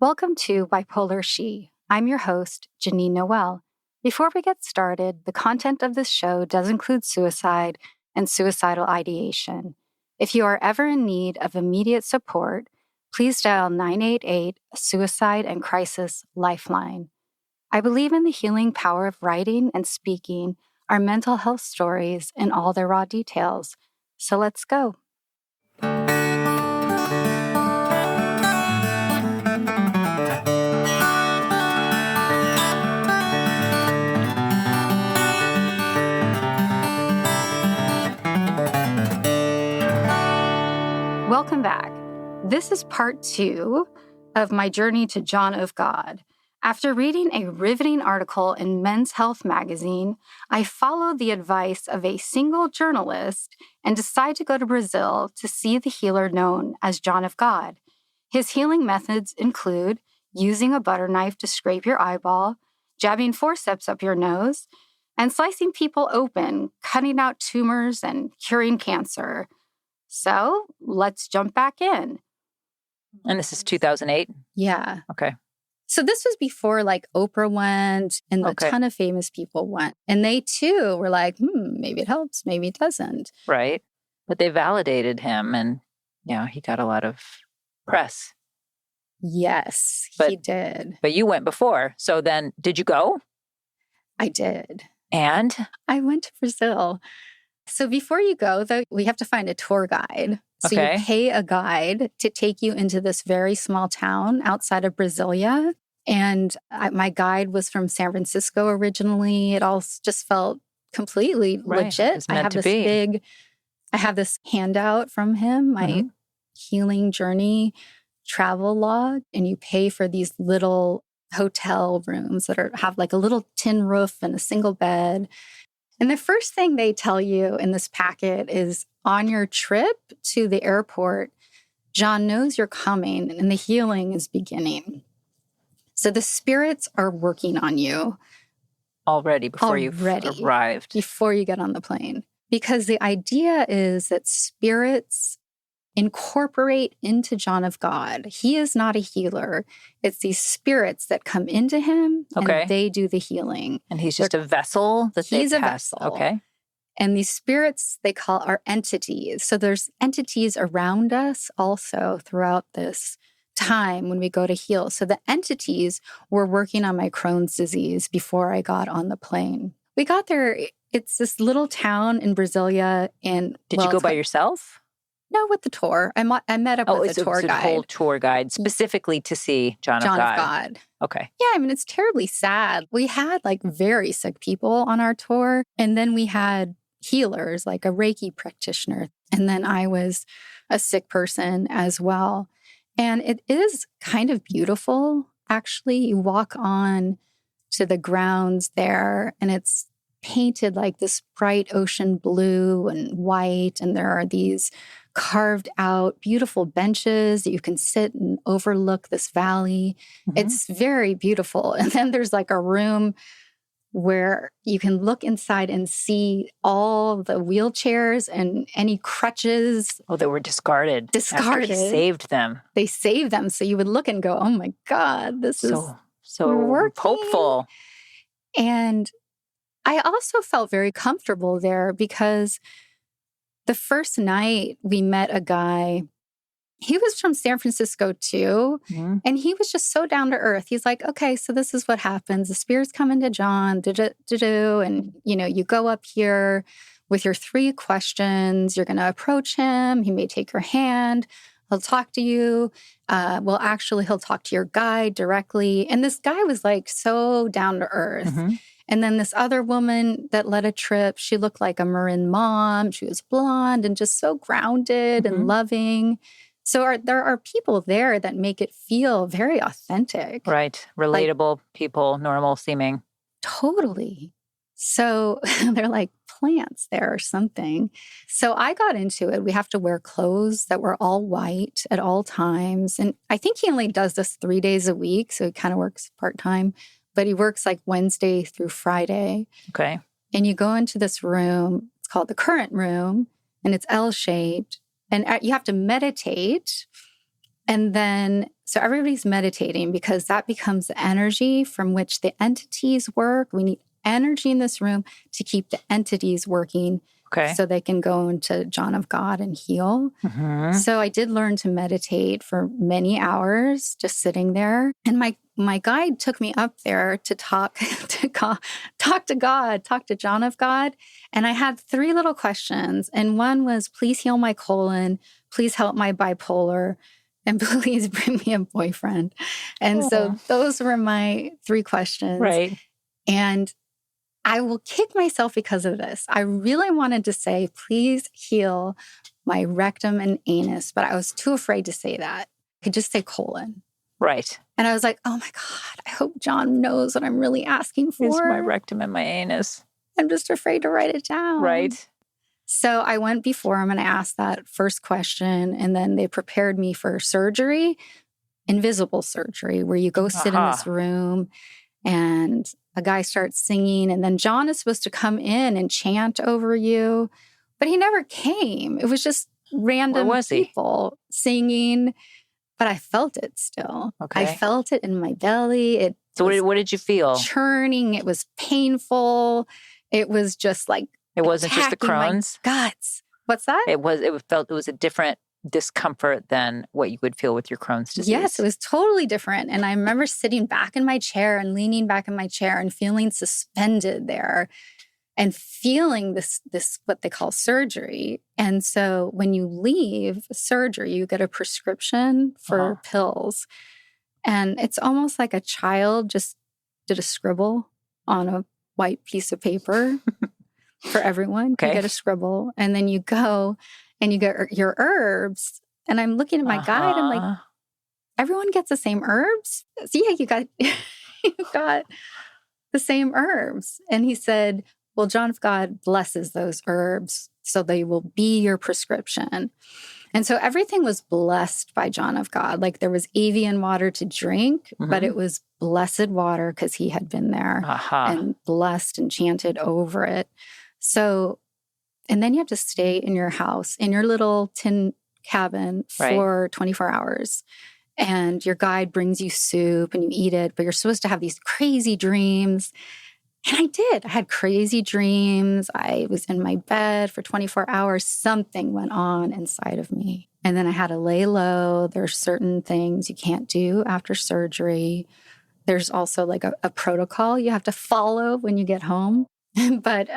Welcome to Bipolar She. I'm your host, Janine Noel. Before we get started, the content of this show does include suicide and suicidal ideation. If you are ever in need of immediate support, please dial 988 Suicide and Crisis Lifeline. I believe in the healing power of writing and speaking our mental health stories in all their raw details. So let's go. Welcome back. This is part 2 of my journey to John of God. After reading a riveting article in Men's Health magazine, I followed the advice of a single journalist and decided to go to Brazil to see the healer known as John of God. His healing methods include using a butter knife to scrape your eyeball, jabbing forceps up your nose, and slicing people open, cutting out tumors and curing cancer. So let's jump back in. And this is 2008? Yeah. Okay. So this was before Oprah went and a ton of famous people went. And they too were like, maybe it helps, maybe it doesn't. Right. But they validated him and, he got a lot of press. Yes, he did. But you went before. So then, did you go? I did. And? I went to Brazil. So before you go, though, we have to find a tour guide. So you pay a guide to take you into this very small town outside of Brasilia. And my guide was from San Francisco originally. It all just felt completely legit. I have this handout from him, my healing journey travel log, and you pay for these little hotel rooms that have a little tin roof and a single bed. And the first thing they tell you in this packet is on your trip to the airport, John knows you're coming and the healing is beginning. So the spirits are working on you. Already, before you've arrived. Before you get on the plane. Because the idea is that spirits incorporate into John of God. He is not a healer. It's these spirits that come into him and they do the healing. And he's just a vessel that they pass. He's a vessel. Okay. And these spirits they call are entities. So there's entities around us also throughout this time when we go to heal. So the entities were working on my Crohn's disease before I got on the plane. We got there. It's this little town in Brasilia. And did you go by yourself? No, with the tour. I met up with a tour guide. A whole tour guide specifically to see John of God. Okay. Yeah, I mean, it's terribly sad. We had very sick people on our tour. And then we had healers, like a Reiki practitioner. And then I was a sick person as well. And it is kind of beautiful, actually. You walk on to the grounds there and it's painted like this bright ocean blue and white. And there are these carved out beautiful benches that you can sit and overlook this valley. It's very beautiful. And then there's a room where you can look inside and see all the wheelchairs and any crutches. Oh, they were discarded. After he saved them. They saved them. So you would look and go, oh my God, this is so working. Hopeful. And I also felt very comfortable there because the first night we met a guy, he was from San Francisco too. And he was just so down to earth. He's like, okay, so this is what happens. The spirits come into John, and you go up here with your 3 questions. You're going to approach him. He may take your hand. He'll talk to you. He'll talk to your guide directly. And this guy was so down to earth. And then this other woman that led a trip, she looked like a Marin mom. She was blonde and just so grounded and loving. So there are people there that make it feel very authentic. Right. Relatable people, normal seeming. Totally. So they're like plants there or something. So I got into it. We have to wear clothes that were all white at all times. And I think he only does this 3 days a week. So he kind of works part-time. But he works Wednesday through Friday. Okay. And you go into this room. It's called the current room. And it's L-shaped. And you have to meditate. And then So everybody's meditating because that becomes the energy from which the entities work. We need energy in this room to keep the entities working so they can go into John of God and heal. So I did learn to meditate for many hours, just sitting there. And my guide took me up there to talk to God, talk to John of God. And I had 3 little questions. And one was, please heal my colon, please help my bipolar, and please bring me a boyfriend. And so those were my 3 questions. Right. And I will kick myself because of this. I really wanted to say, please heal my rectum and anus, but I was too afraid to say that. I could just say colon. Right. And I was like, oh my God, I hope John knows what I'm really asking for. It's my rectum and my anus. I'm just afraid to write it down. Right. So I went before him and I asked that first question, and then they prepared me for surgery, invisible surgery, where you go sit in this room and a guy starts singing, and then John is supposed to come in and chant over you, but he never came. It was just random people singing, but I felt it still. I felt it in my belly. So what did you feel? Churning. It was painful. It was just like it wasn't just the Crohn's guts. What's that? It was a different discomfort than what you would feel with your Crohn's disease. Yes, it was totally different. And I remember sitting back in my chair and leaning back in my chair and feeling suspended there and feeling this what they call surgery. And so when you leave surgery, you get a prescription for pills. And it's almost like a child just did a scribble on a white piece of paper for everyone. You get a scribble. And then you go and you get your herbs. And I'm looking at my guide. I'm like, everyone gets the same herbs? So yeah, you got the same herbs. And he said, well, John of God blesses those herbs so they will be your prescription. And so everything was blessed by John of God. Like there was avian water to drink, but it was blessed water because he had been there and blessed and chanted over it. So, and then you have to stay in your house, in your little tin cabin for 24 hours. And your guide brings you soup and you eat it, but you're supposed to have these crazy dreams. And I did. I had crazy dreams. I was in my bed for 24 hours. Something went on inside of me. And then I had to lay low. There's certain things you can't do after surgery. There's also like a protocol you have to follow when you get home. But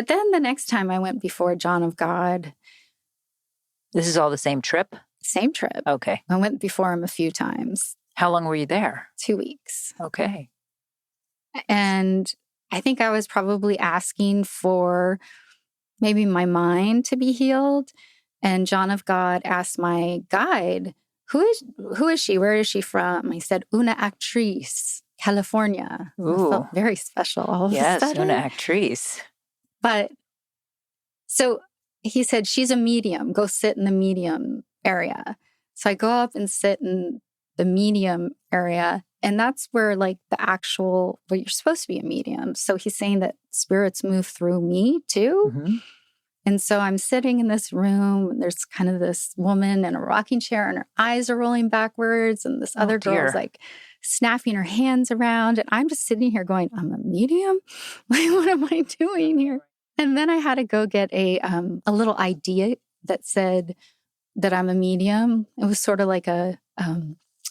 then the next time I went before John of God. This is all the same trip? Same trip. Okay. I went before him a few times. How long were you there? 2 weeks. Okay. And I think I was probably asking for maybe my mind to be healed. And John of God asked my guide, who is she? Where is she from? I said, una actriz, California. Ooh. I felt very special all of a yes, sudden. una actriz. But so he said, she's a medium. Go sit in the medium area. So I go up and sit in the medium area. And that's where like the actual, well, you're supposed to be a medium. So he's saying that spirits move through me too. And so I'm sitting in this room. And there's kind of this woman in a rocking chair and her eyes are rolling backwards. And this other girl is like snapping her hands around. And I'm just sitting here going, I'm a medium? Like, what am I doing here? And then I had to go get a little ID that said that I'm a medium. It was sort of like a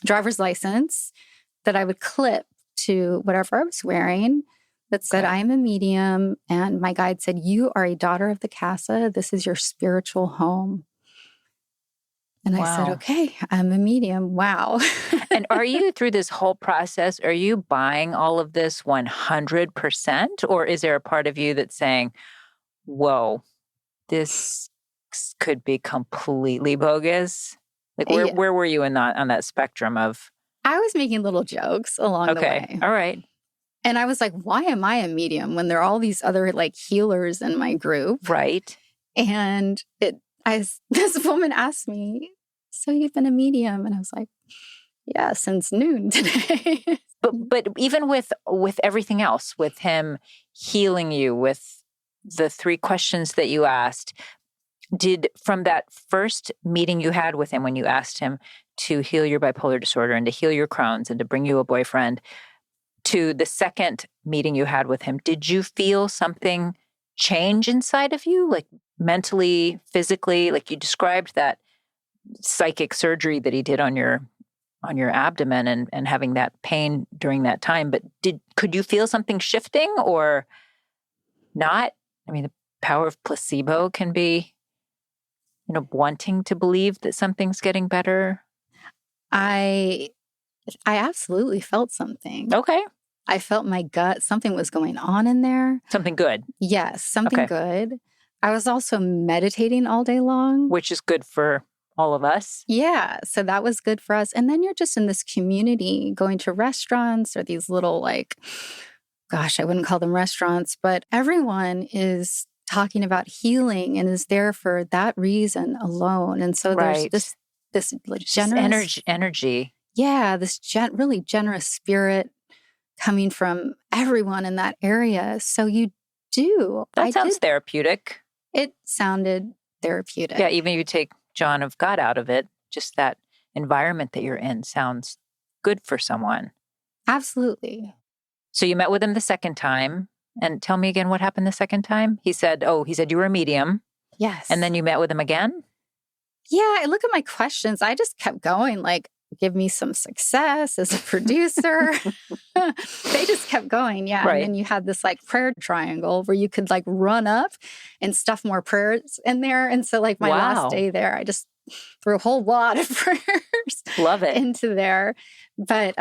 driver's license that I would clip to whatever I was wearing that said, I am a medium. And my guide said, you are a daughter of the casa. This is your spiritual home. And I said, okay, I'm a medium. Wow. And are you, through this whole process, are you buying all of this 100%? Or is there a part of you that's saying, whoa, this could be completely bogus? Like where were you on that spectrum of? I was making little jokes along the way. All right. And I was like, why am I a medium when there are all these other like healers in my group? Right. And this woman asked me, so you've been a medium? And I was like, yeah, since noon today. But even with everything else, with him healing you, with the 3 questions that you asked, From that first meeting you had with him when you asked him to heal your bipolar disorder and to heal your Crohn's and to bring you a boyfriend, to the second meeting you had with him, did you feel something change inside of you, like mentally, physically? Like you described that psychic surgery that he did on your abdomen and having that pain during that time. But could you feel something shifting or not? I mean, the power of placebo can be, wanting to believe that something's getting better. I absolutely felt something. Okay. I felt my gut, something was going on in there. Something good. Yes, something good. I was also meditating all day long. Which is good for all of us. Yeah, so that was good for us. And then you're just in this community going to restaurants or these little gosh, I wouldn't call them restaurants, but everyone is talking about healing and is there for that reason alone. And so there's this generous energy. Yeah, this really generous spirit coming from everyone in that area. So you do. That sounds therapeutic. It sounded therapeutic. Yeah, even if you take John of God out of it, just that environment that you're in sounds good for someone. Absolutely. So you met with him the second time. And tell me again what happened the second time. He said you were a medium. Yes. And then you met with him again? Yeah, I look at my questions. I just kept going, give me some success as a producer. They just kept going. Yeah. Right. And then you had this prayer triangle where you could run up and stuff more prayers in there. And so my last day there, I just threw a whole lot of prayers Love it. into there. But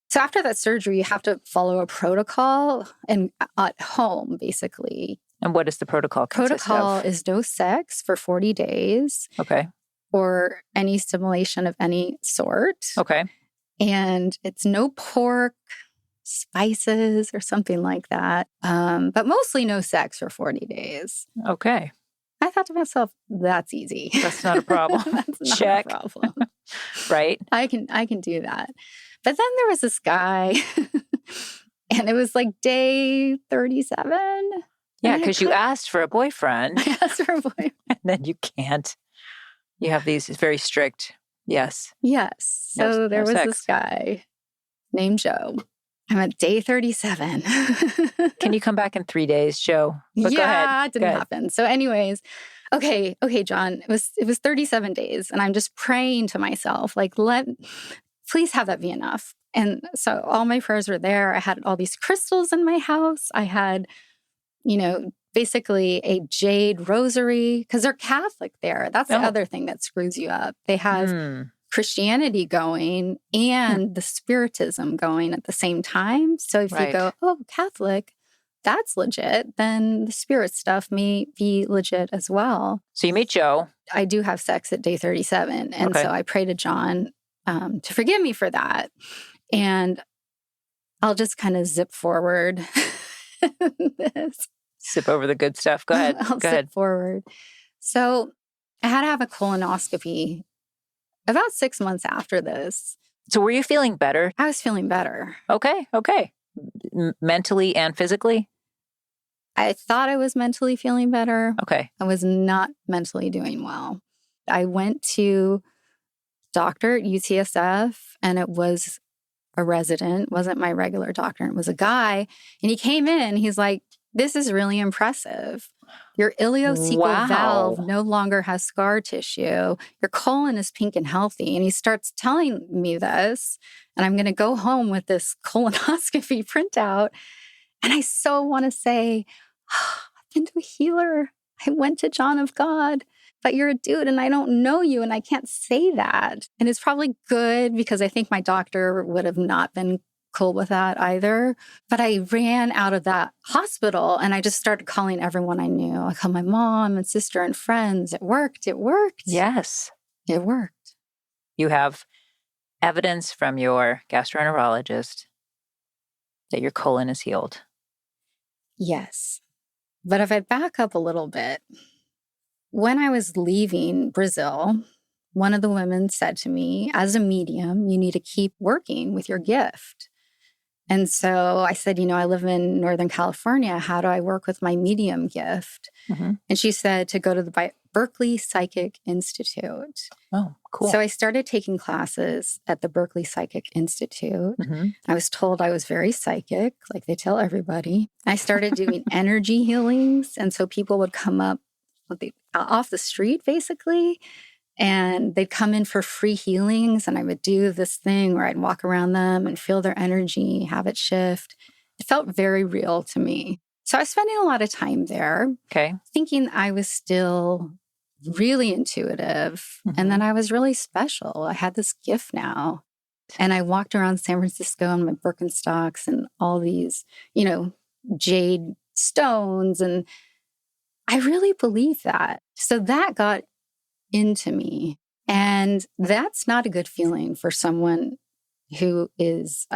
so after that surgery, you have to follow a protocol and at home, basically. And what does the protocol consist of? Is no sex for 40 days. Okay. Or any stimulation of any sort. Okay. And it's no pork, spices, or something like that. But mostly no sex for 40 days. Okay. I thought to myself, that's easy. That's not a problem. That's not Check. a problem. Right. I can do that. But then there was this guy, and it was day 37. Yeah, because you asked for a boyfriend. I asked for a boyfriend. And then you can't. You have these very strict, yes. Yes. So there was this guy named Joe. I'm at day 37. Can you come back in 3 days, Joe? But go ahead. It didn't happen. So anyways, okay, John, it was 37 days. And I'm just praying to myself, please have that be enough. And so all my prayers were there. I had all these crystals in my house. I had, basically a jade rosary, because they're Catholic there. That's the other thing that screws you up. They have Christianity going and the Spiritism going at the same time. So if you go, Catholic, that's legit, then the spirit stuff may be legit as well. So you meet Joe. I do have sex at day 37. And so I pray to John to forgive me for that. And I'll just kind of zip forward this. Sip over the good stuff. Go ahead. I'll zip forward. So I had to have a colonoscopy about 6 months after this. So were you feeling better? I was feeling better. Okay. Mentally and physically? I thought I was mentally feeling better. Okay. I was not mentally doing well. I went to doctor at UCSF, and it was a resident, wasn't my regular doctor. It was a guy, and he came in, he's like, "This is really impressive. Your ileocecal valve no longer has scar tissue. Your colon is pink and healthy." And he starts telling me this, and I'm going to go home with this colonoscopy printout. And I so want to say, I've been to a healer. I went to John of God, but you're a dude and I don't know you, and I can't say that. And it's probably good because I think my doctor would have not been cool with that either. But I ran out of that hospital and I just started calling everyone I knew. I called my mom and sister and friends. It worked. It worked. Yes. It worked. You have evidence from your gastroenterologist that your colon is healed. Yes. But if I back up a little bit, when I was leaving Brazil, one of the women said to me, as a medium, you need to keep working with your gift. And so I said, I live in Northern California. How do I work with my medium gift? Mm-hmm. And she said to go to the Berkeley Psychic Institute. Oh, cool. So I started taking classes at the Berkeley Psychic Institute. Mm-hmm. I was told I was very psychic, like they tell everybody. I started doing energy healings. And so people would come up off the street, basically, and they'd come in for free healings. And I would do this thing where I'd walk around them and feel their energy, have it shift. It felt very real to me. So I was spending a lot of time there, thinking I was still really intuitive and that I was really special. I had this gift now. And I walked around San Francisco in my Birkenstocks and all these, jade stones. And I really believed that. So that got into me. And that's not a good feeling for someone who is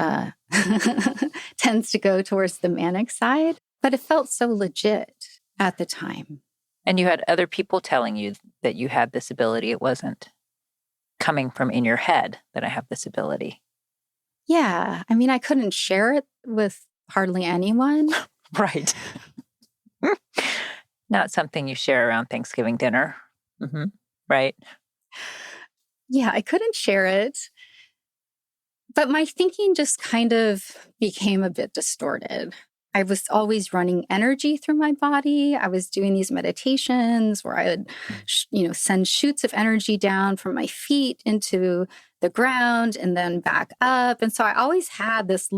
tends to go towards the manic side. But it felt so legit at the time. And you had other people telling you that you had this ability. It wasn't coming from in your head that I have this ability. Yeah. I mean, I couldn't share it with hardly anyone. Right. Not something you share around Thanksgiving dinner. Mm-hmm. Right. Yeah, I couldn't share it. But my thinking just kind of became a bit distorted. I was always running energy through my body. I was doing these meditations where I would, send shoots of energy down from my feet into the ground and then back up. And so I always had this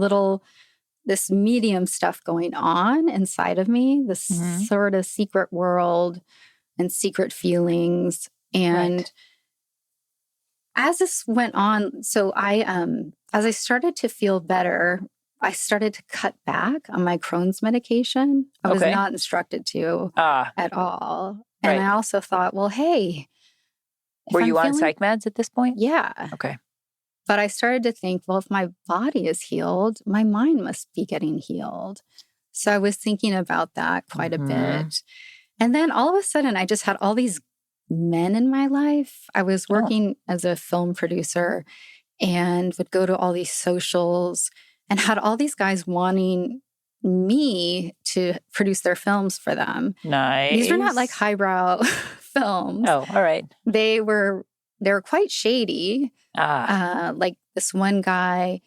medium stuff going on inside of me, this sort of secret world and secret feelings. And as this went on, so as I started to feel better, I started to cut back on my Crohn's medication. I was not instructed to at all. And I also thought, well, hey. Were you on psych meds at this point? Yeah. Okay. But I started to think, well, if my body is healed, my mind must be getting healed. So I was thinking about that quite a bit. And then all of a sudden, I just had all these men in my life. I was working as a film producer and would go to all these socials and had all these guys wanting me to produce their films for them. Nice. These were not like highbrow films. Oh, all right. They were quite shady. Like this one guy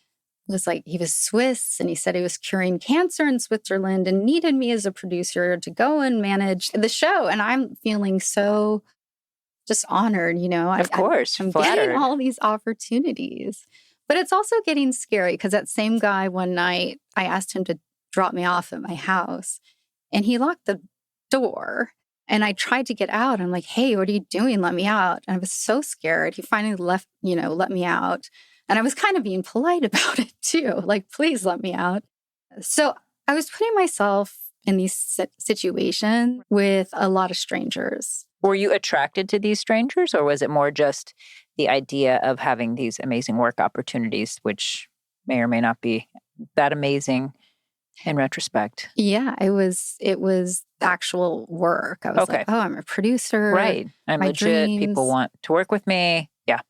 was he was Swiss and he said he was curing cancer in Switzerland and needed me as a producer to go and manage the show. And I'm feeling so just honored, Of course. I'm flattered. getting all these opportunities. But it's also getting scary because that same guy one night, I asked him to drop me off at my house and he locked the door and I tried to get out. I'm like, hey, what are you doing? Let me out. And I was so scared. He finally let me out. And I was kind of being polite about it too. Like, please let me out. So I was putting myself in these situations with a lot of strangers. Were you attracted to these strangers or was it more just the idea of having these amazing work opportunities, which may or may not be that amazing in retrospect? Yeah, it was actual work. I was like, oh, I'm a producer. Right. I'm legit. Dreams. People want to work with me. Yeah.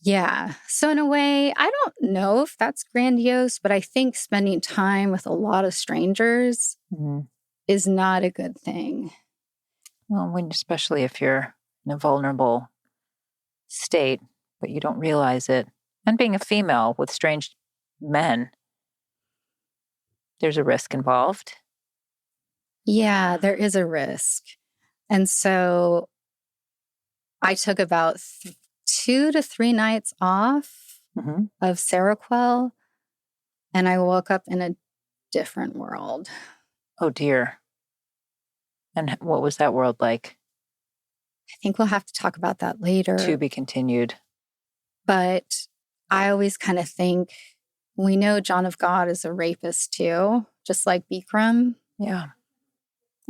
Yeah. So in a way, I don't know if that's grandiose, but I think spending time with a lot of strangers is not a good thing. Well, especially if you're in a vulnerable state, but you don't realize it. And being a female with strange men, there's a risk involved. Yeah, there is a risk. And so I took about 2 to 3 nights off of Seroquel, and I woke up in a different world. Oh, dear. And what was that world like? I think we'll have to talk about that later. To be continued. But I always kind of think, we know John of God is a rapist too, just like Bikram. Yeah.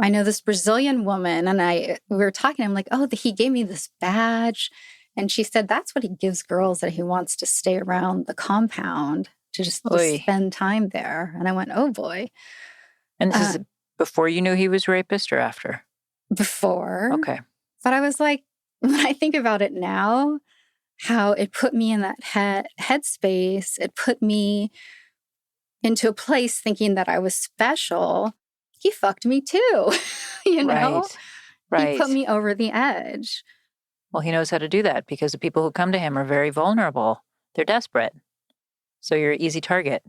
I know this Brazilian woman, and we were talking, I'm like, oh, he gave me this badge. And she said, that's what he gives girls that he wants to stay around the compound, to just spend time there. And I went, oh boy. And this is before you knew he was a rapist or after? Before. Okay. But I was like, when I think about it now, how it put me in that headspace, it put me into a place thinking that I was special, he fucked me too. You know, he put Right. me over the edge. Well, he knows how to do that because the people who come to him are very vulnerable. They're desperate. So you're an easy target.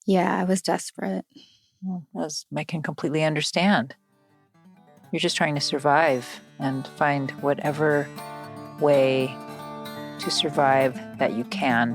Yeah, I was desperate. Well, as I can completely understand. You're just trying to survive and find whatever way to survive that you can.